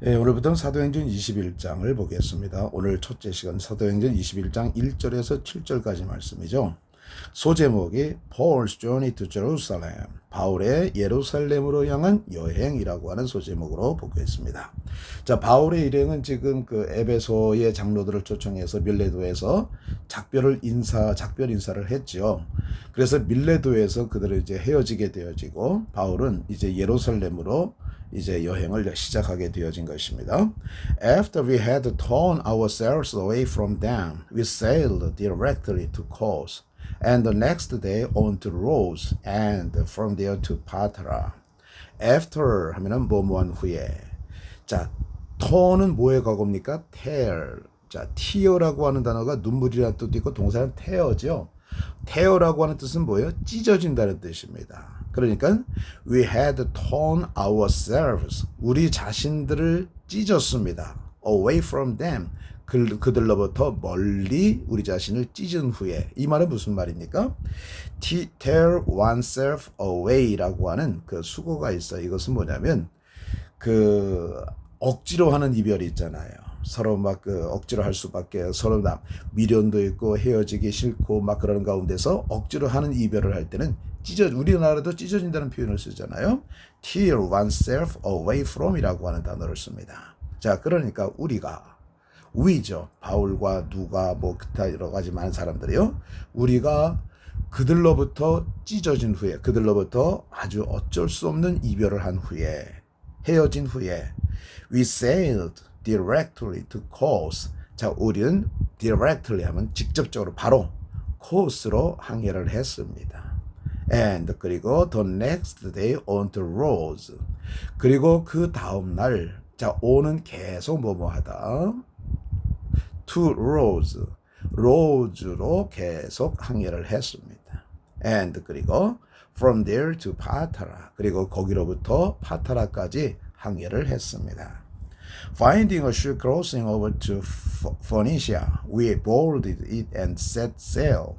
예, 오늘부터는 사도행전 21장을 보겠습니다. 오늘 첫째 시간 사도행전 21장 1절에서 7절까지 말씀이죠. 소제목이 Paul's Journey to Jerusalem, 바울의 예루살렘으로 향한 여행이라고 하는 소제목으로 보겠습니다. 자, 바울의 일행은 지금 그 에베소의 장로들을 초청해서 밀레도에서 작별 인사를 했죠. 그래서 밀레도에서 그들을 이제 헤어지게 되어지고 바울은 이제 예루살렘으로 이제 여행을 시작하게 되어진 것입니다. After we had torn ourselves away from them, we sailed directly to Kos, and the next day on to Rhodes, and from there to Patara. After 하면은 뭐뭐한 후에. 자, torn은 뭐의 과거입니까? tear. 자, tear라고 하는 단어가 눈물이라는 뜻도 있고 동사는 tear죠. tear라고 하는 뜻은 뭐예요? 찢어진다는 뜻입니다. 그러니까 we had torn ourselves, 우리 자신들을 찢었습니다. away from them, 그들로부터 멀리 우리 자신을 찢은 후에. 이 말은 무슨 말입니까? tear oneself away라고 하는 그 수고가 있어요. 이것은 뭐냐면 그 억지로 하는 이별이 있잖아요. 서로 막 그 억지로 할 수밖에, 서로 미련도 있고 헤어지기 싫고 막 그러는 가운데서 억지로 하는 이별을 할 때는 우리나라도 찢어진다는 표현을 쓰잖아요. tear oneself away from이라고 하는 단어를 씁니다. 자, 그러니까 we죠. 바울과 누가 뭐 기타 여러 가지 많은 사람들이요. 우리가 그들로부터 찢어진 후에, 그들로부터 아주 어쩔 수 없는 이별을 한 후에, 헤어진 후에 we sailed directly to Kos. 자, 우리는 directly 하면 직접적으로 바로 코스로 항해를 했습니다. And 그리고 the next day on to Rhodes. 그리고 그 다음 날, 자, on은 계속 뭐뭐하다. to Rhodes. Rhodes로 계속 항해를 했습니다. And 그리고 from there to Patara. 그리고 거기로부터 파타라까지 항해를 했습니다. Finding a ship crossing over to Phoenicia, we boarded it and set sail.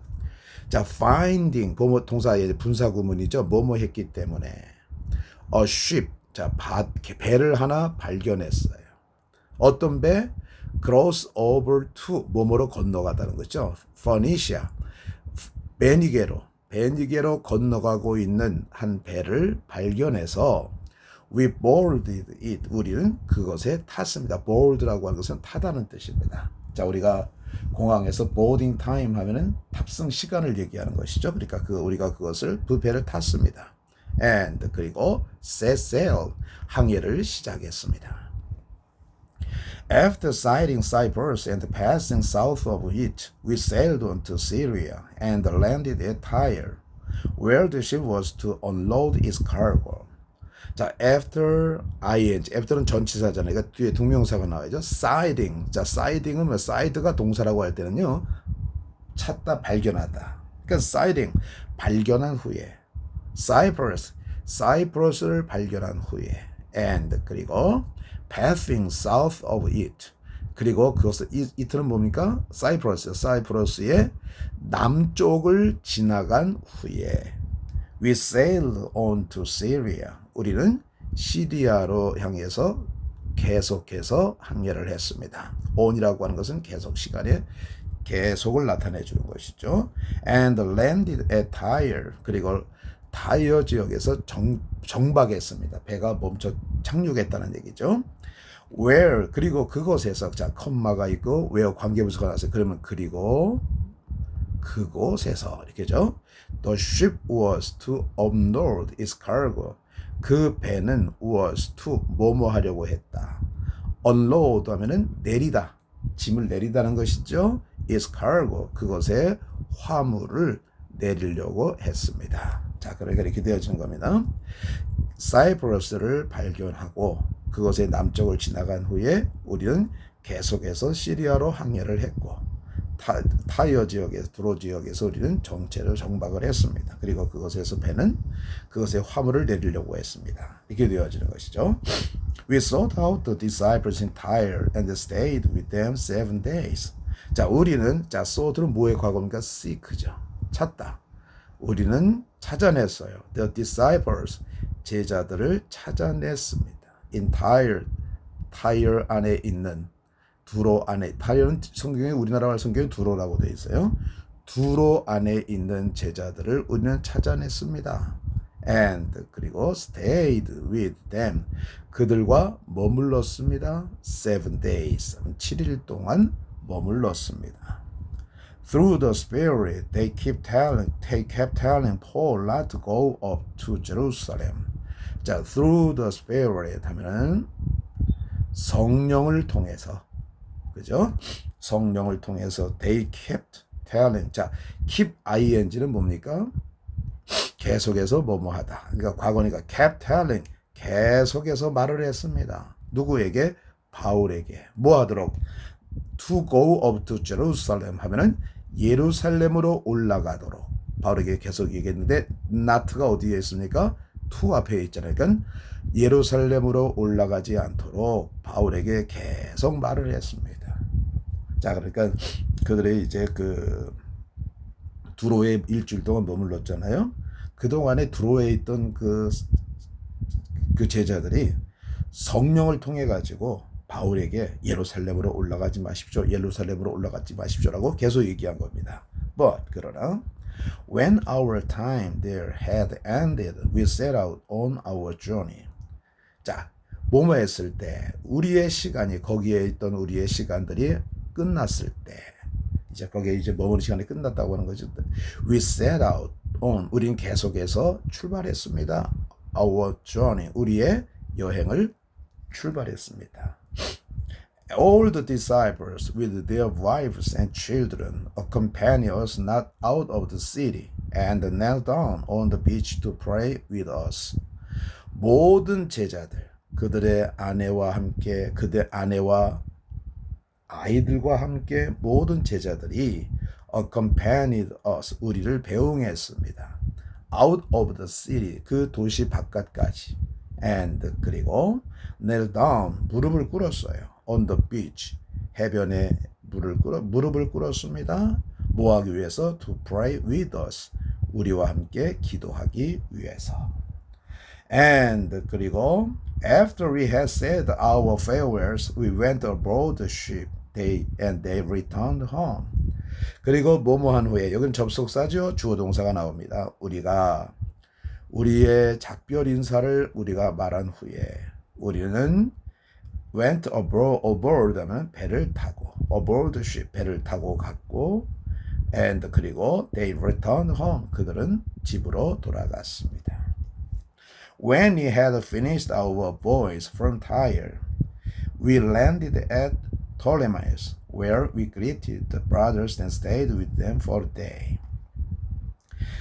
자, finding 동사의 분사구문이죠. 뭐뭐 했기 때문에. A ship, 자, 배를 하나 발견했어요. 어떤 배? Cross over to, 뭐뭐로 건너가다는 거죠. Phoenicia, 베니게로 건너가고 있는 한 배를 발견해서 we boarded it, 우리는 그것에 탔습니다. board라고 하는 것은 타다는 뜻입니다. 자, 우리가 공항에서 boarding time 하면은 탑승 시간을 얘기하는 것이죠. 그러니까 우리가 그 배를 탔습니다. And 그리고 set sail, 항해를 시작했습니다. After sighting Cyprus and passing south of it, we sailed on to Syria and landed at Tyre, where the ship was to unload its cargo. 자, after는 전치사잖아요. 그러니까 뒤에 동명사가 나와야죠. sighting. 자, sighting은 뭐, sight가 동사라고 할 때는요, 찾다, 발견하다. 그러니까 sighting, 발견한 후에. Cyprus를 발견한 후에. And 그리고 passing south of it. 그리고 그것을 it는 뭡니까? 사이프러스의 남쪽을 지나간 후에 we sailed on to Syria. 우리는 시리아로 향해서 계속해서 항해를 했습니다. on이라고 하는 것은 계속 시간에 계속을 나타내 주는 것이죠. And landed at Tyre. 그리고 타이어 지역에서 정박했습니다. 배가 멈춰 착륙했다는 얘기죠. Where, 그리고 그곳에서, 자, 컴마가 있고 where 관계부사가 나왔어요. 그러면 그리고 그곳에서 이렇게죠. The ship was to unload its cargo. 그 배는 was to 뭐뭐 하려고 했다. unload 하면은 내리다, 짐을 내리다는 것이죠. its cargo, 그것에 화물을 내리려고 했습니다. 자, 그러니까 이렇게 되어지는 겁니다. 사이프러스를 발견하고 그것의 남쪽을 지나간 후에 우리는 계속해서 시리아로 항해를 했고 타이어 지역에서, 두로 지역에서 우리는 정박을 했습니다. 그리고 그것에서 배는 그것의 화물을 내리려고 했습니다. 이렇게 되어지는 것이죠. We sought out the disciples in Tyre and stayed with them 7 days. 자, 우리는, 자, sought는 뭐의 과거입니까? seek죠. 찾다. 우리는 찾아냈어요. The disciples, 제자들을 찾아냈습니다. In Tyre, 타이어 안에 있는 두로 안에 타이어는 성경에 우리나라 성경에 두로라고 되어 있어요. 두로 안에 있는 제자들을 우리는 찾아냈습니다. And 그리고 stayed with them 그들과 머물렀습니다. 7 days 7일 동안 머물렀습니다. Through the Spirit they kept telling Paul not to go up to Jerusalem. 자, through the Spirit 하면은 성령을 통해서 그죠? 성령을 통해서 they kept telling. 자, keep ing는 뭡니까? 계속해서 뭐뭐하다. 그러니까 과거니까 kept telling. 계속해서 말을 했습니다. 누구에게? 바울에게. 뭐 하도록? To go up to Jerusalem 하면은 예루살렘으로 올라가도록 바울에게 계속 얘기했는데 not가 어디에 있습니까? to 앞에 있잖아요. 그러니까 예루살렘으로 올라가지 않도록 바울에게 계속 말을 했습니다. 자, 그러니까 그들의 이제 그 두로에 일주일 동안 머물렀잖아요. 그동안에 두로에 있던 그 제자들이 성령을 통해 가지고 바울에게 예루살렘으로 올라가지 마십시오. 예루살렘으로 올라가지 마십시오라고 계속 얘기한 겁니다. But 그러나 when our time there had ended, we set out on our journey. 자, 뭐뭐 했을 때 우리의 시간이 거기에 있던 우리의 시간들이 끝났을 때 이제 거기에 이제 머무는 시간이 끝났다고 하는 거죠. We set out on 우리는 계속해서 출발했습니다. Our journey 우리의 여행을 출발했습니다. All the disciples with their wives and children accompanied us not out of the city and knelt down on the beach to pray with us. 모든 제자들 그들의 아내와 함께 그들 아내와 아이들과 함께 모든 제자들이 accompanied us 우리를 배웅했습니다. Out of the city 그 도시 바깥까지 and 그리고 knelt down 무릎을 꿇었어요. On the beach 해변에 무릎을 꿇었습니다. 뭐 하기 위해서? To pray with us 우리와 함께 기도하기 위해서. And 그리고 after we had said our farewells, we went aboard the ship. They returned home. 그리고 뭐뭐한 후에 여기는 접속사죠. 주어 동사가 나옵니다. 우리가 우리의 작별 인사를 우리가 말한 후에 우리는 went aboard 하면 배를 타고 aboard the ship 배를 타고 갔고 and 그리고 they returned home 그들은 집으로 돌아갔습니다. When we had finished our voyage from Tyre, we landed at Ptolemais, where we greeted the brothers and stayed with them for a day.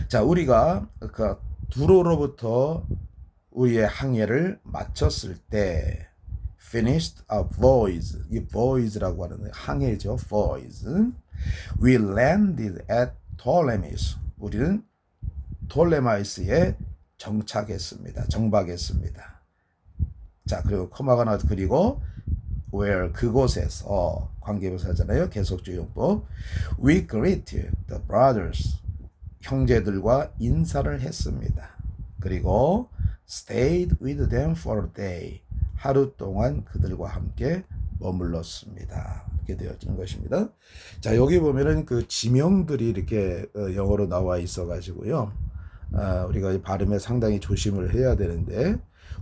자, 우리가 그 두로로부터 우리의 항해를 마쳤을 때 finished a voyage, 이 voyage라고 하는 항해죠. voyage. We landed at Ptolemais. 우리는 톨레마이스에 정착했습니다. 정박했습니다. 자, 그리고 코마가 나와서 그리고 where 그곳에서 관계부사잖아요. 계속주용법. We greeted the brothers. 형제들과 인사를 했습니다. 그리고 stayed with them for a day. 하루 동안 그들과 함께 머물렀습니다. 이렇게 되어지는 것입니다. 자, 여기 보면은 그 지명들이 이렇게 영어로 나와 있어 가지고요. 우리가 발음에 상당히 조심을 해야 되는데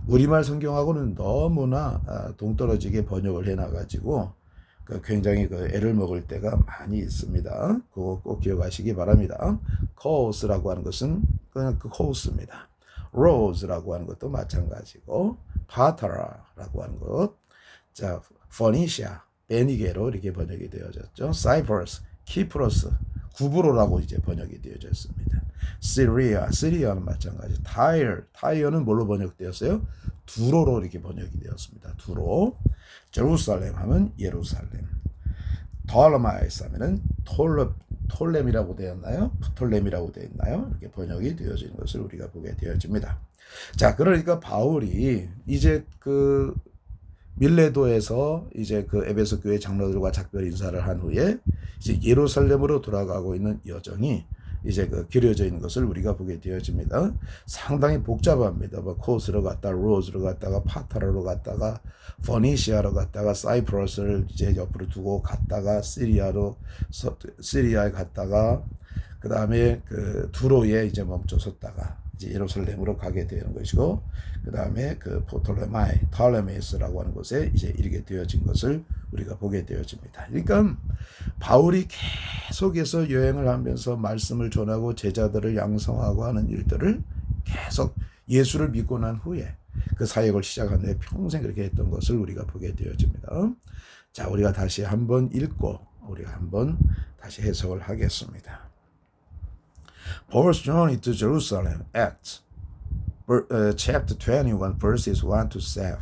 우리말 성경하고는 너무나 동떨어지게 번역을 해놔가지고 굉장히 애를 먹을 때가 많이 있습니다. 그거 꼭 기억하시기 바랍니다. course라고 하는 것은 그냥 그 course입니다. rose라고 하는 것도 마찬가지고 파타라라고 하는 것, 자 Phoenicia, 베니게로 이렇게 번역이 되어졌죠. Cyprus, 키프로스, 구브로라고 이제 번역이 되어졌습니다. 시리아는 마찬가지. 타이어는 뭘로 번역되었어요? 두로로 이렇게 번역이 되었습니다. 두로. 제루살렘 하면 예루살렘. 톨레마이스 하면은 톨렘이라고 되었나요? 프톨렘이라고 되었나요? 이렇게 번역이 되어지는 것을 우리가 보게 되어집니다. 자, 그러니까 바울이 이제 그 밀레도에서 이제 그 에베소 교회 장로들과 작별 인사를 한 후에 이제 예루살렘으로 돌아가고 있는 여정이 이제 그려져 있는 것을 우리가 보게 되어집니다. 상당히 복잡합니다. 뭐 코스로 갔다가 로즈로 갔다가 파타라로 갔다가 포니시아로 갔다가 사이프러스를 이제 옆으로 두고 갔다가 시리아에 갔다가 그 다음에 그 두로에 이제 멈춰섰다가 이제 예루살렘으로 가게 되는 것이고, 그 다음에 그 톨레메이스라고 하는 곳에 이제 이르게 되어진 것을 우리가 보게 되어집니다. 그러니까 바울이 계속해서 여행을 하면서 말씀을 전하고 제자들을 양성하고 하는 일들을 계속 예수를 믿고 난 후에 그 사역을 시작한 후에 평생 그렇게 했던 것을 우리가 보게 되어집니다. 자, 우리가 다시 한번 읽고 우리가 한번 다시 해석을 하겠습니다. Paul's journey to Jerusalem, Acts, chapter 21, verses 1 to 7.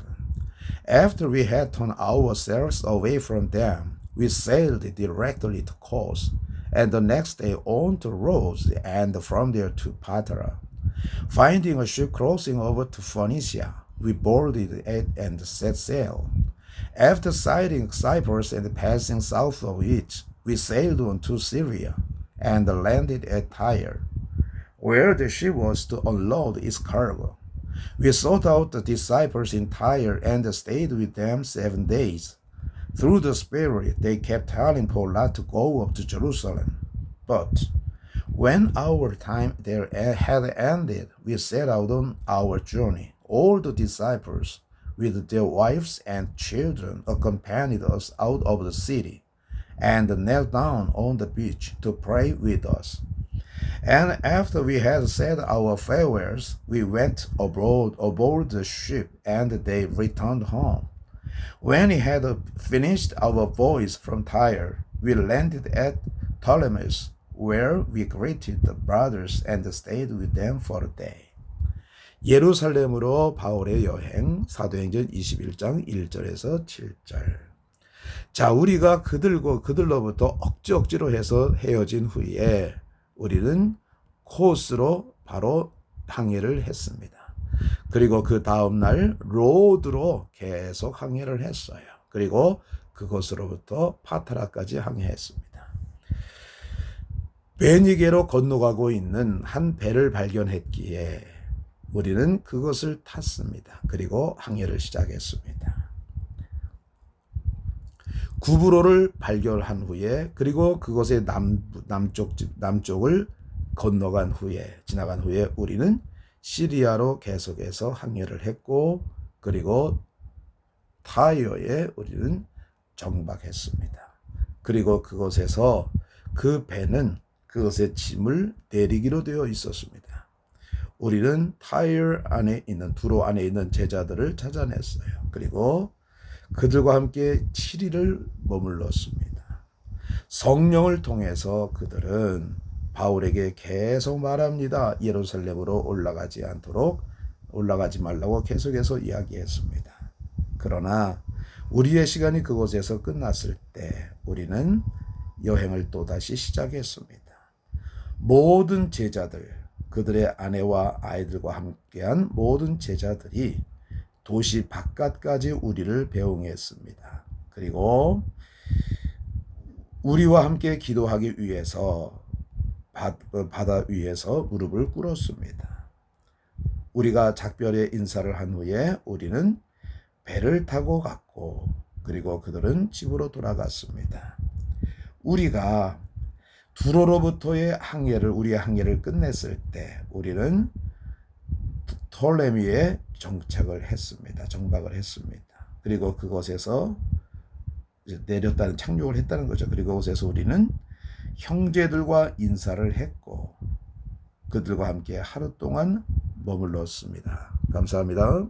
After we had turned ourselves away from them, we sailed directly to Kos, and the next day on to Rhodes, and from there to Patara. Finding a ship crossing over to Phoenicia, we boarded it and set sail. After sighting Cyprus and passing south of it, we sailed on to Syria, and landed at Tyre, where the ship was to unload its cargo. We sought out the disciples in Tyre and stayed with them 7 days. Through the Spirit, they kept telling Paul not to go up to Jerusalem. But when our time there had ended, we set out on our journey. All the disciples, with their wives and children, accompanied us out of the city, and knelt down on the beach to pray with us. And after we had said our farewells, we went aboard the ship, and they returned home. When we had finished our voyage from Tyre, we landed at Ptolemais, where we greeted the brothers and stayed with them for a day. 예루살렘으로 바울의 여행, 사도행전 21장 1절에서 7절. 자, 우리가 그들로부터 억지로 해서 헤어진 후에 우리는 코스로 바로 항해를 했습니다. 그리고 그 다음날 로드로 계속 항해를 했어요. 그리고 그곳으로부터 파타라까지 항해했습니다. 베니게로 건너가고 있는 한 배를 발견했기에 우리는 그것을 탔습니다. 그리고 항해를 시작했습니다. 구브로를 발견한 후에, 그리고 그것의 남쪽을 지나간 후에 우리는 시리아로 계속해서 항해를 했고, 그리고 타이어에 우리는 정박했습니다. 그리고 그곳에서 그 배는 그것의 짐을 내리기로 되어 있었습니다. 우리는 타이어 안에 있는, 두로 안에 있는 제자들을 찾아냈어요. 그리고 그들과 함께 7일을 머물렀습니다. 성령을 통해서 그들은 바울에게 계속 말합니다. 예루살렘으로 올라가지 말라고 계속해서 이야기했습니다. 그러나 우리의 시간이 그곳에서 끝났을 때 우리는 여행을 또다시 시작했습니다. 모든 제자들, 그들의 아내와 아이들과 함께한 모든 제자들이 도시 바깥까지 우리를 배웅했습니다. 그리고 우리와 함께 기도하기 위해서 바다 위에서 무릎을 꿇었습니다. 우리가 작별의 인사를 한 후에 우리는 배를 타고 갔고, 그리고 그들은 집으로 돌아갔습니다. 우리가 두로로부터의 우리의 항해를 끝냈을 때 우리는 톨레미에 정박을 했습니다. 그리고 그곳에서 착륙을 했다는 거죠. 그리고 그곳에서 우리는 형제들과 인사를 했고 그들과 함께 하루 동안 머물렀습니다. 감사합니다.